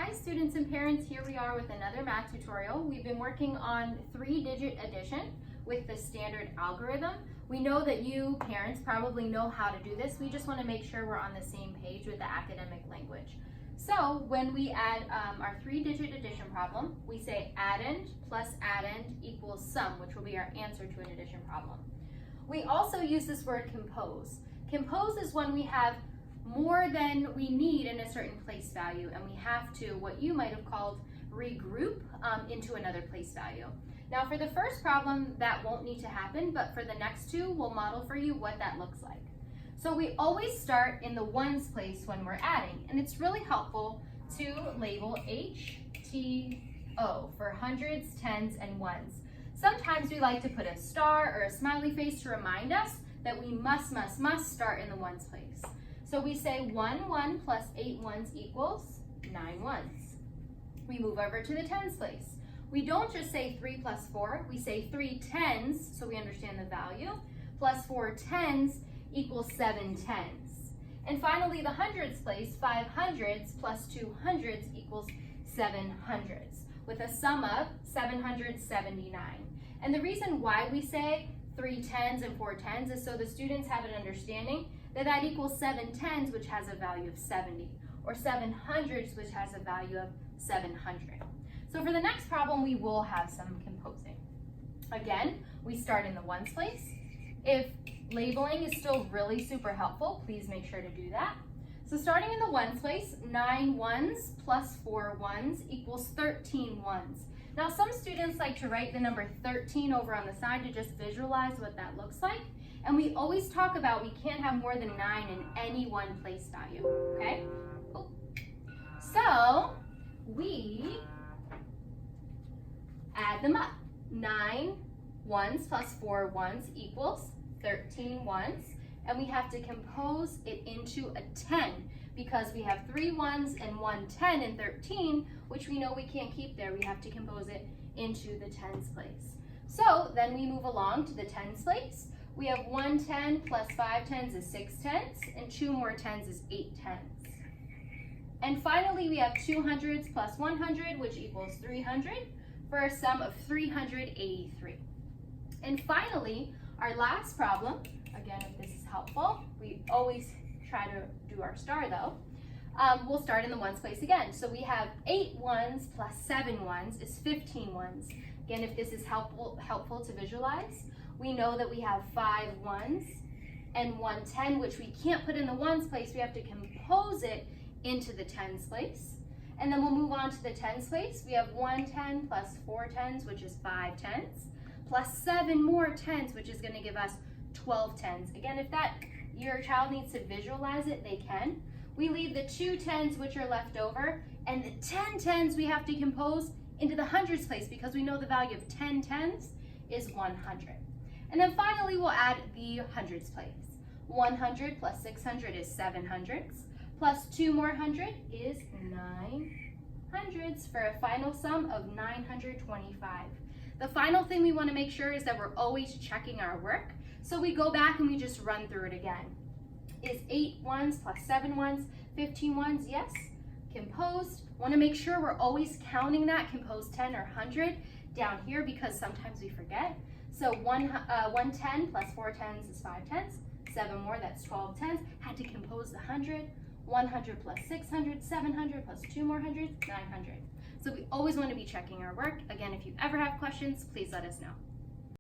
Hi students and parents, here we are with another math tutorial. We've been working on 3-digit addition with the standard algorithm. We know that you parents probably know how to do this. We just want to make sure we're on the same page with the academic language. So when we add our 3-digit addition problem, we say addend plus addend equals sum, which will be our answer to an addition problem. We also use this word compose. Compose is when we have more than we need in a certain place value, and we have to, what you might have called, regroup into another place value. Now for the first problem, that won't need to happen, but for the next two, we'll model for you what that looks like. So we always start in the ones place when we're adding, and it's really helpful to label HTO for hundreds, tens, and ones. Sometimes we like to put a star or a smiley face to remind us that we must start in the ones place. So we say 1 1 plus 8 ones equals 9 ones. We move over to the tens place. We don't just say 3 plus 4, we say 3 tens, so we understand the value, plus 4 tens equals 7 tens. And finally, the hundreds place, 5 hundreds plus 2 hundreds equals 7 hundreds, with a sum of 779. And the reason why we say 3 tens and 4 tens is so the students have an understanding that that equals 7 tens, which has a value of 70, or 7 hundreds, which has a value of 700. So for the next problem, we will have some composing. Again, we start in the ones place. If labeling is still really super helpful, please make sure to do that. So starting in the ones place, 9 ones plus 4 ones equals 13 ones. Now some students like to write the number 13 over on the side to just visualize what that looks like. And we always talk about we can't have more than 9 in any one place value, okay? Oh. So we add them up. 9 ones plus 4 ones equals 13 ones. And we have to compose it into a 10 because we have 3 ones and 1 10 in 13, which we know we can't keep there. We have to compose it into the tens place. So then we move along to the tens place. We have 1 10 plus 5 tens is 6 tens, and 2 more tens is 8 tens. And finally, we have 200s plus 100, which equals 300, for a sum of 383. And finally, our last problem, again, if this is helpful, we always try to do our star though. We'll start in the ones place again. So we have 8 ones plus 7 ones is 15 ones. Again, if this is helpful to visualize, we know that we have 5 ones and 1 10, which we can't put in the ones place. We have to compose it into the tens place. And then we'll move on to the tens place. We have 1 10 plus 4 tens, which is 5 tens, plus 7 more tens, which is going to give us 12 tens. Again, if your child needs to visualize it, they can. We leave the 2 tens, which are left over, and the 10 tens we have to compose into the hundreds place because we know the value of 10 tens is 100. And then finally, we'll add the hundreds place. 100 plus 600 is 700s, plus 2 more 100 is 900s, for a final sum of 925. The final thing we want to make sure is that we're always checking our work. So we go back and we just run through it again. Is 8 ones plus 7 ones 15 ones? Yes. Composed. Want to make sure we're always counting that. Composed 10 or 100 down here because sometimes we forget. So 1 10 plus 4 tens is 5 tens. 7 more, that's 12 tens. Had to compose the 100. 100 plus 600, 700 plus 2 more hundreds, 900. So we always want to be checking our work. Again, if you ever have questions, please let us know.